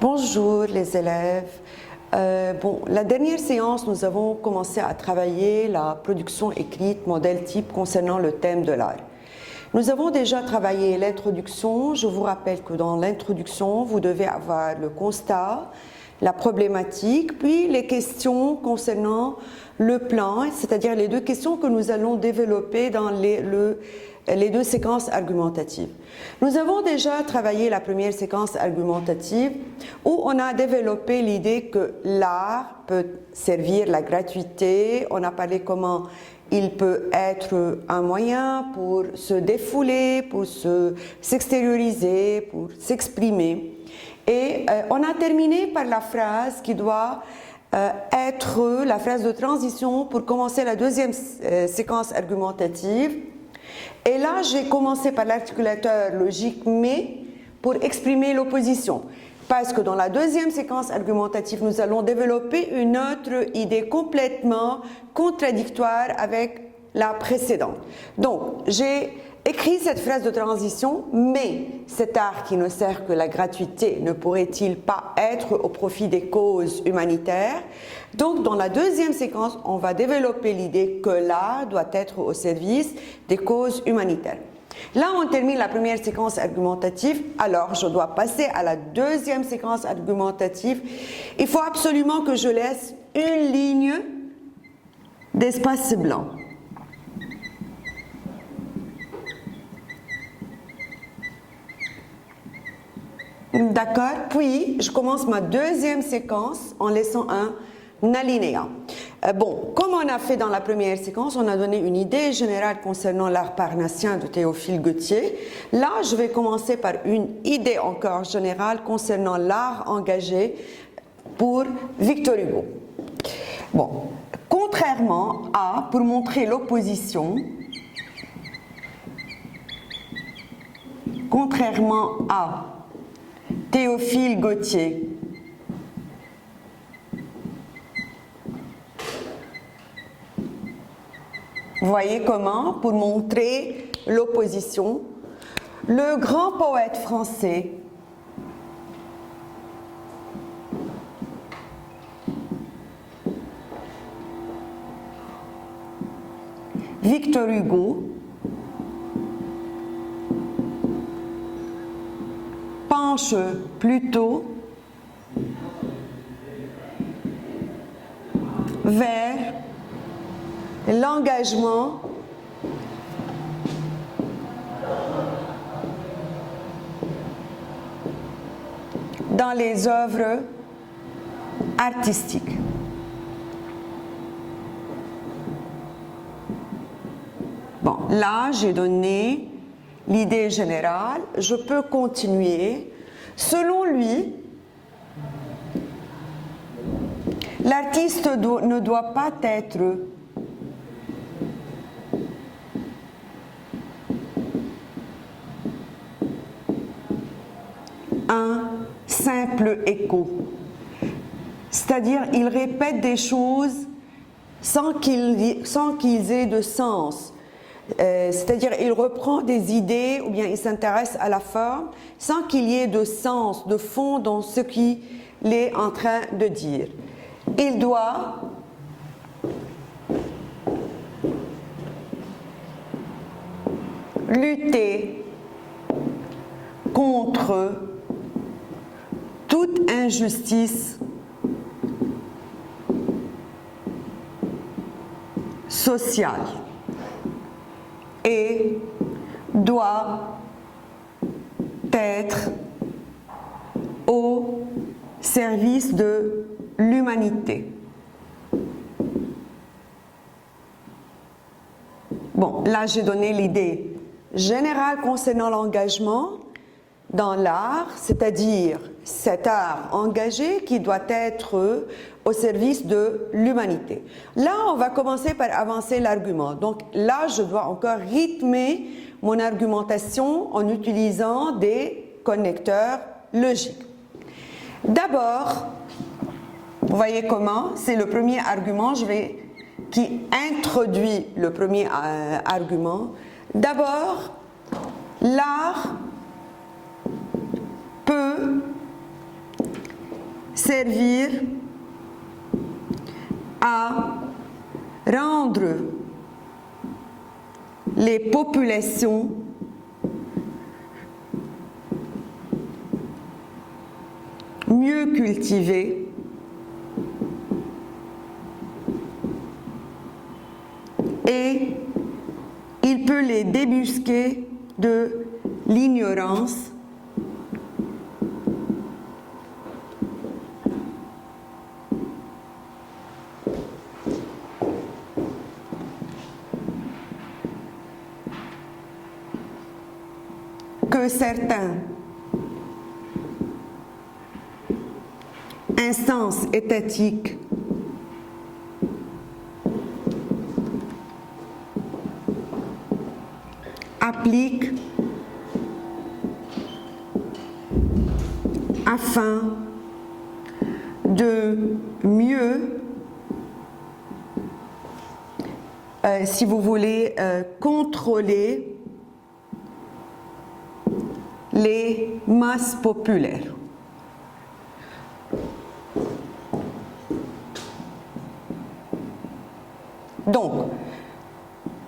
Bonjour les élèves. La dernière séance, nous avons commencé à travailler la production écrite modèle type concernant le thème de l'art. Nous avons déjà travaillé l'introduction. Je vous rappelle que dans l'introduction, vous devez avoir le constat, la problématique, puis les questions concernant le plan, c'est-à-dire les deux questions que nous allons développer dans les deux séquences argumentatives. Nous avons déjà travaillé la première séquence argumentative où on a développé l'idée que l'art peut servir la gratuité. On a parlé comment il peut être un moyen pour se défouler, pour s'extérioriser, pour s'exprimer. Et on a terminé par la phrase qui doit être la phrase de transition pour commencer la deuxième séquence argumentative. Et là, j'ai commencé par l'articulateur logique mais pour exprimer l'opposition. Parce que dans la deuxième séquence argumentative, nous allons développer une autre idée complètement contradictoire avec la précédente. Donc, j'ai écrit cette phrase de transition, mais cet art qui ne sert que la gratuité ne pourrait-il pas être au profit des causes humanitaires? Donc, dans la deuxième séquence, on va développer l'idée que l'art doit être au service des causes humanitaires. Là, on termine la première séquence argumentative, alors je dois passer à la deuxième séquence argumentative. Il faut absolument que je laisse une ligne d'espace blanc. D'accord, puis je commence ma deuxième séquence en laissant un alinéa. Comme on a fait dans la première séquence, on a donné une idée générale concernant l'art parnassien de Théophile Gautier. Là, je vais commencer par une idée encore générale concernant l'art engagé pour Victor Hugo. Contrairement à, pour montrer l'opposition, contrairement à Théophile Gautier, vous voyez comment, pour montrer l'opposition, le grand poète français Victor Hugo penche plutôt vers l'engagement dans les œuvres artistiques. Là, j'ai donné l'idée générale. Je peux continuer. Selon lui, l'artiste ne doit pas être un simple écho. C'est-à-dire, il répète des choses sans qu'ils aient de sens. C'est-à-dire, il reprend des idées ou bien il s'intéresse à la forme sans qu'il y ait de sens, de fond dans ce qu'il est en train de dire. Il doit lutter contre toute injustice sociale et doit être au service de l'humanité. Là j'ai donné l'idée générale concernant l'engagement dans l'art, c'est-à-dire cet art engagé qui doit être au service de l'humanité. Là, on va commencer par avancer l'argument. Donc là, je dois encore rythmer mon argumentation en utilisant des connecteurs logiques. D'abord, vous voyez comment, c'est le premier argument qui introduit le premier argument. D'abord, l'art peut servir à rendre les populations mieux cultivées et il peut les débusquer de l'ignorance que certains instances étatiques appliquent afin de mieux, si vous voulez, contrôler les masses populaires. Donc,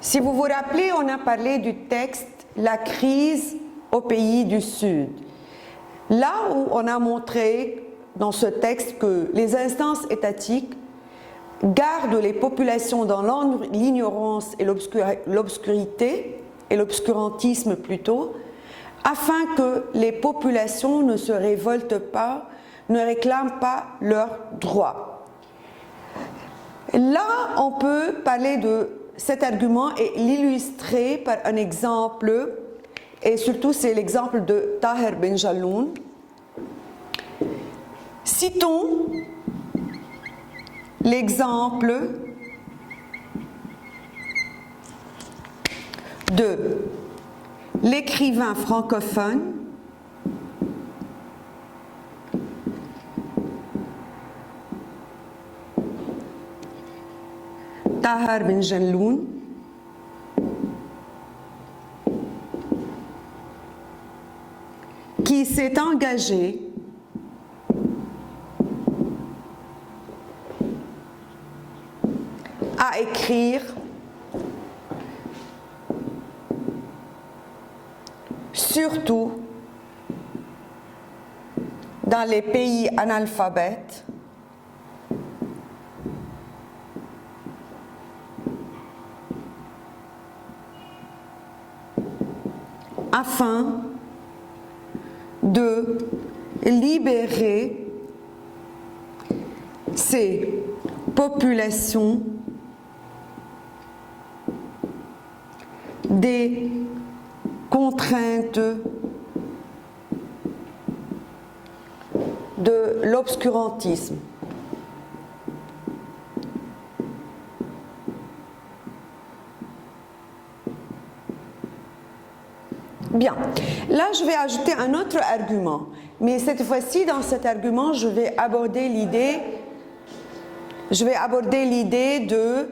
si vous vous rappelez, on a parlé du texte « La crise au pays du Sud ». Là où on a montré dans ce texte que les instances étatiques gardent les populations dans l'ignorance et l'obscurité, et l'obscurantisme plutôt, afin que les populations ne se révoltent pas, ne réclament pas leurs droits. Là, on peut parler de cet argument et l'illustrer par un exemple, et surtout c'est l'exemple de Taher Ben Jalloun. Citons l'exemple de l'écrivain francophone Taher Ben Jalloun, qui s'est engagé à écrire surtout dans les pays analphabètes afin de libérer ces populations des contraintes de l'obscurantisme. Bien, là je vais ajouter un autre argument, mais cette fois-ci dans cet argument je vais aborder l'idée de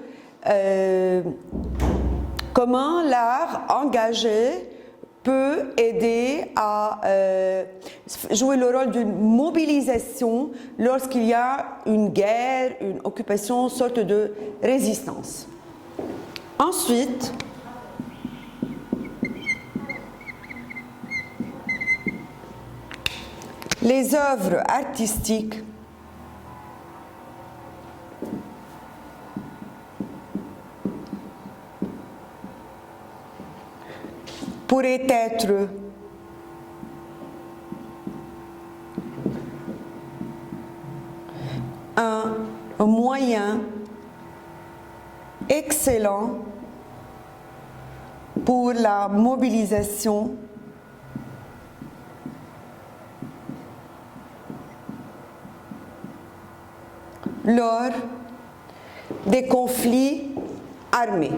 comment l'art engagé peut aider à jouer le rôle d'une mobilisation lorsqu'il y a une guerre, une occupation, une sorte de résistance. Ensuite, les œuvres artistiques pourraient être un moyen excellent pour la mobilisation lors des conflits armés.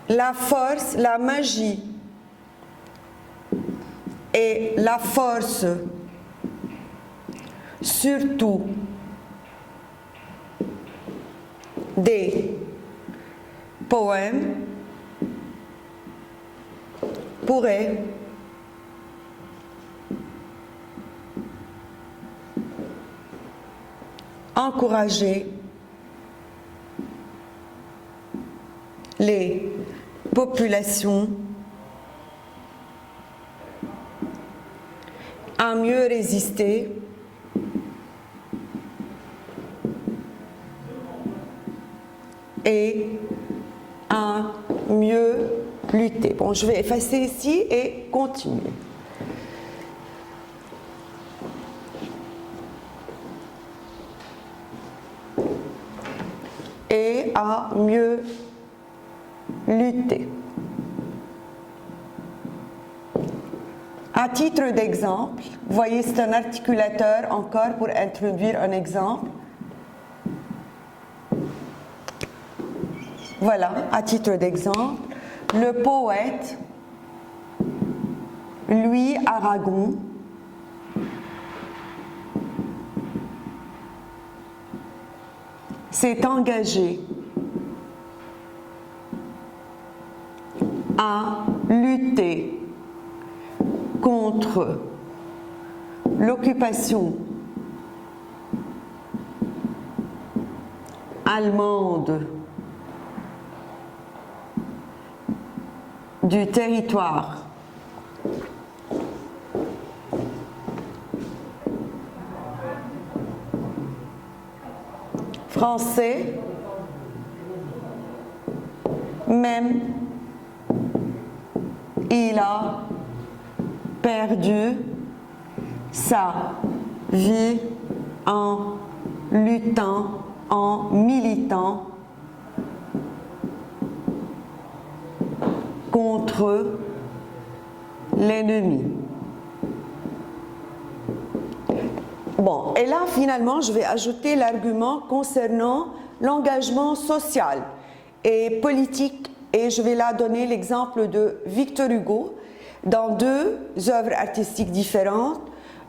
La force, la magie et la force, surtout des poème pourrait encourager les populations à mieux résister et à mieux lutter. Bon, je vais effacer ici et continuer. Et à mieux lutter. À titre d'exemple, vous voyez, c'est un articulateur encore pour introduire un exemple. Voilà, à titre d'exemple, le poète Louis Aragon s'est engagé à lutter contre l'occupation allemande du territoire français, même il a perdu sa vie en luttant, en militant contre l'ennemi. Bon, et là, finalement, je vais ajouter l'argument concernant l'engagement social et politique, et je vais là donner l'exemple de Victor Hugo dans deux œuvres artistiques différentes.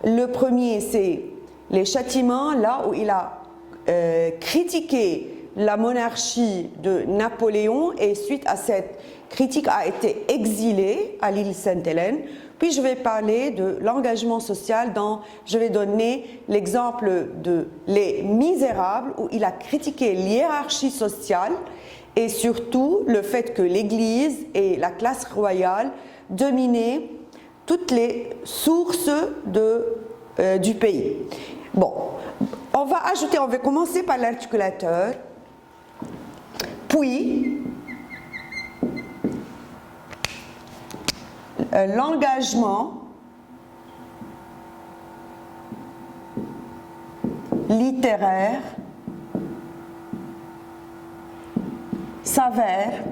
Le premier, c'est Les Châtiments, là où il a critiqué la monarchie de Napoléon, et suite à cette critique a été exilé à l'île Sainte-Hélène. Puis je vais parler de l'engagement social je vais donner l'exemple de Les Misérables, où il a critiqué l'hiérarchie sociale et surtout le fait que l'Église et la classe royale dominaient toutes les sources du pays. Bon, on va commencer par l'articulateur, puis l'engagement littéraire s'avère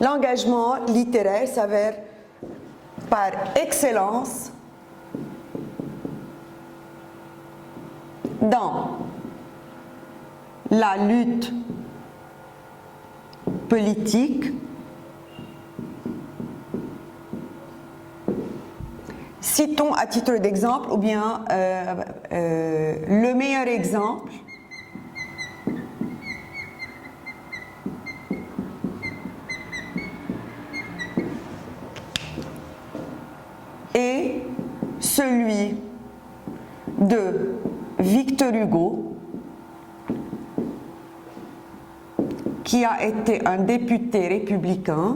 l'engagement littéraire s'avère par excellence dans la lutte politique. Citons à titre d'exemple, ou bien le meilleur exemple est celui de Victor Hugo, qui a été un député républicain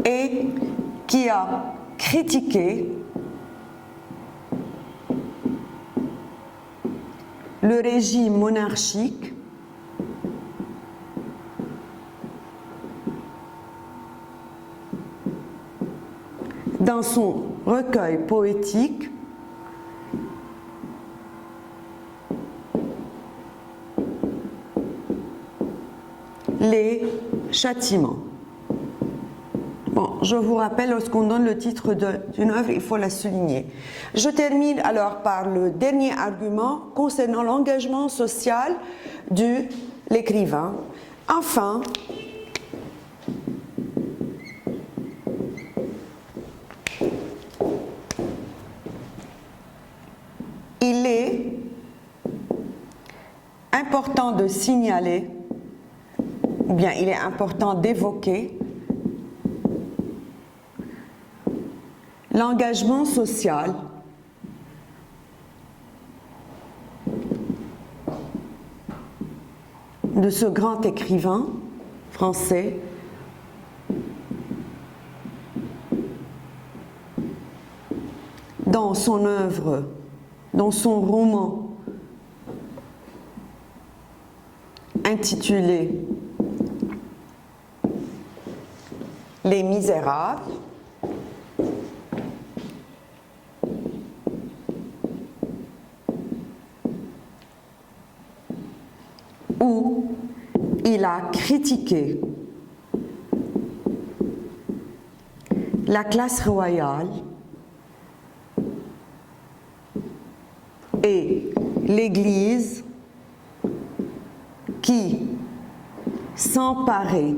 et qui a critiqué le régime monarchique dans son recueil poétique Les Châtiments. Bon, je vous rappelle, lorsqu'on donne le titre d'une œuvre, il faut la souligner. Je termine alors par le dernier argument concernant l'engagement social de l'écrivain. Enfin, il est important de signaler, ou bien il est important d'évoquer l'engagement social de ce grand écrivain français dans son œuvre, dans son roman intitulé Les Misérables, où il a critiqué la classe royale et l'Église qui s'emparait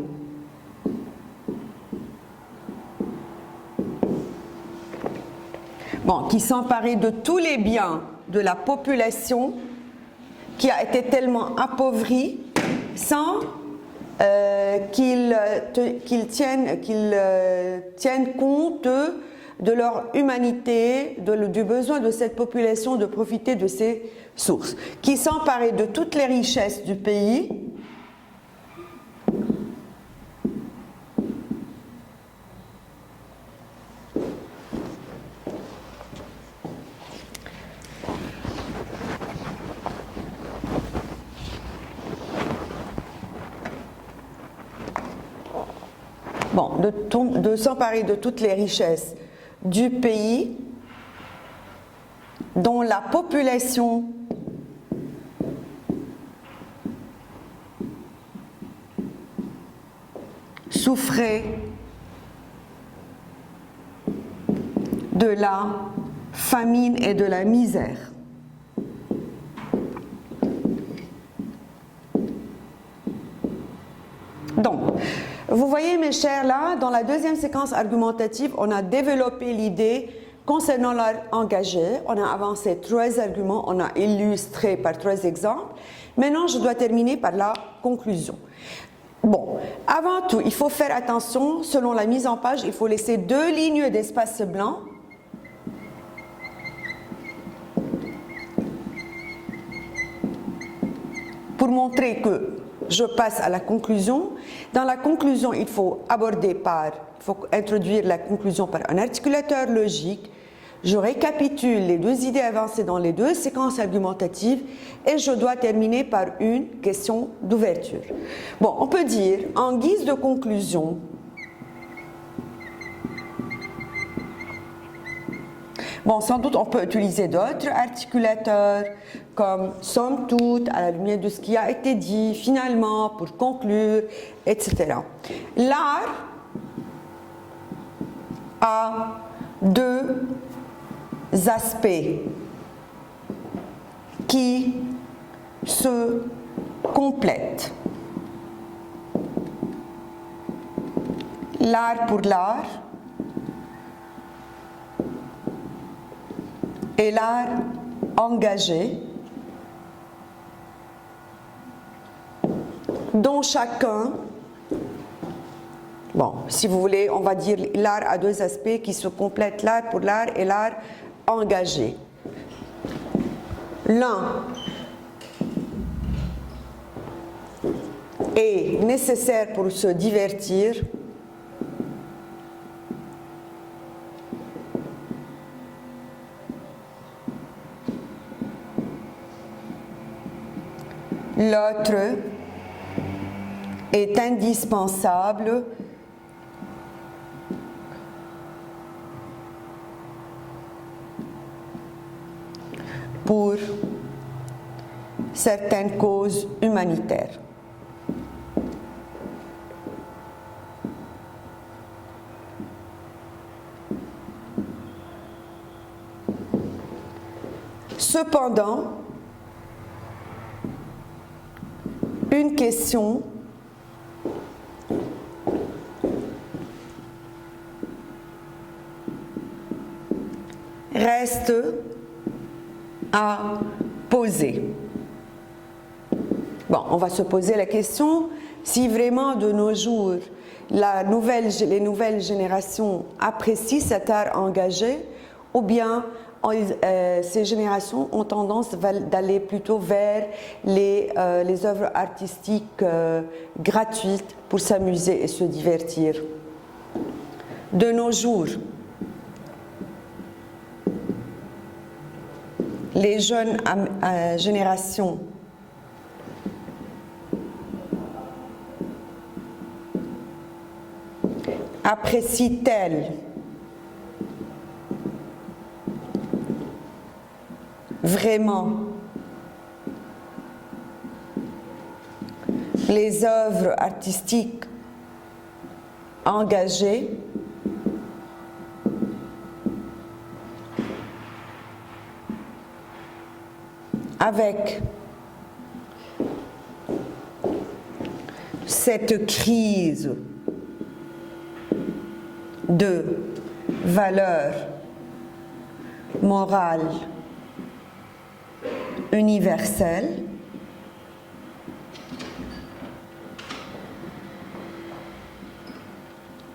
de tous les biens de la population qui a été tellement appauvrie sans qu'ils tiennent compte de leur humanité, du besoin de cette population de profiter de ses sources, qui s'emparait de toutes les richesses du pays de s'emparer de toutes les richesses du pays dont la population souffrait de la famine et de la misère. Donc, vous voyez mes chers, là, dans la deuxième séquence argumentative, on a développé l'idée concernant l'art engagé, on a avancé 3 arguments, on a illustré par 3 exemples. Maintenant, je dois terminer par la conclusion. Bon, avant tout, il faut faire attention, selon la mise en page, il faut laisser 2 lignes d'espace blanc. Pour montrer que je passe à la conclusion. Dans la conclusion, il faut introduire la conclusion par un articulateur logique. Je récapitule les 2 idées avancées dans les 2 séquences argumentatives et je dois terminer par une question d'ouverture. Bon, on peut dire, en guise de conclusion, bon, sans doute, on peut utiliser d'autres articulateurs, comme somme toute, à la lumière de ce qui a été dit, finalement, pour conclure, etc. L'art a 2 aspects qui se complètent. L'art pour l'art et l'art engagé, dont chacun, bon, si vous voulez, on va dire l'art a 2 aspects qui se complètent, l'art pour l'art et l'art engagé. L'un est nécessaire pour se divertir, l'autre est indispensable pour certaines causes humanitaires. Cependant, une question reste à poser. Bon, on va se poser la question si vraiment de nos jours les nouvelles générations apprécient cet art engagé ou bien ces générations ont tendance d'aller plutôt vers les œuvres artistiques gratuites pour s'amuser et se divertir. De nos jours, les jeunes générations apprécient-elles vraiment les œuvres artistiques engagées avec cette crise de valeurs morales universelles,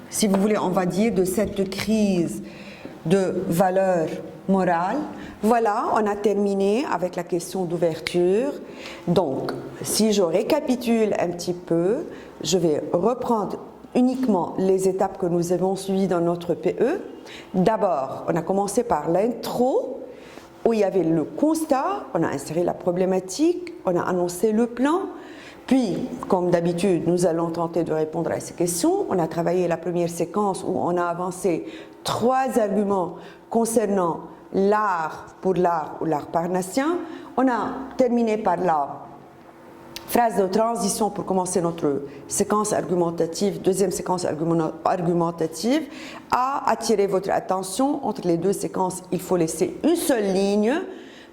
si vous voulez, on va dire de cette crise de valeurs morales. Voilà, on a terminé avec la question d'ouverture. Donc, si je récapitule un petit peu, je vais reprendre uniquement les étapes que nous avons suivies dans notre PE. D'abord, on a commencé par l'intro, où il y avait le constat, on a inséré la problématique, on a annoncé le plan, puis, comme d'habitude, nous allons tenter de répondre à ces questions. On a travaillé la première séquence où on a avancé 3 arguments concernant l'art pour l'art ou l'art parnassien. On a terminé par la phrase de transition pour commencer notre séquence argumentative, deuxième séquence argumentative, à attirer votre attention. Entre les 2 séquences, il faut laisser une seule ligne.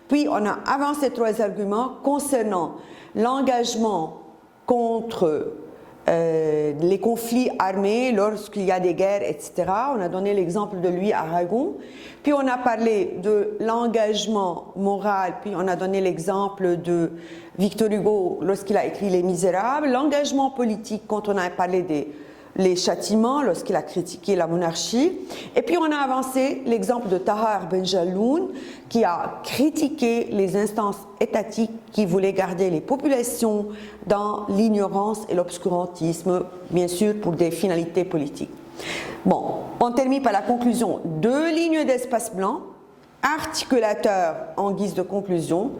Puis on a avancé 3 arguments concernant l'engagement contre les conflits armés lorsqu'il y a des guerres, etc. On a donné l'exemple de Louis Aragon. Puis on a parlé de l'engagement moral, puis on a donné l'exemple de Victor Hugo lorsqu'il a écrit Les Misérables. L'engagement politique quand on a parlé des châtiments, lorsqu'il a critiqué la monarchie. Et puis on a avancé l'exemple de Tahar Benjalloun qui a critiqué les instances étatiques qui voulaient garder les populations dans l'ignorance et l'obscurantisme, bien sûr pour des finalités politiques. Bon, on termine par la conclusion. 2 lignes d'espace blanc, articulateur en guise de conclusion,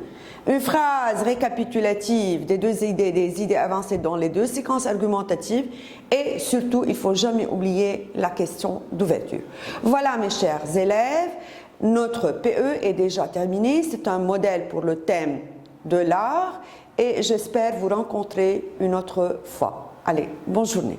une phrase récapitulative des idées avancées dans les 2 séquences argumentatives et surtout, il ne faut jamais oublier la question d'ouverture. Voilà mes chers élèves, notre PE est déjà terminé, c'est un modèle pour le thème de l'art et j'espère vous rencontrer une autre fois. Allez, bonne journée.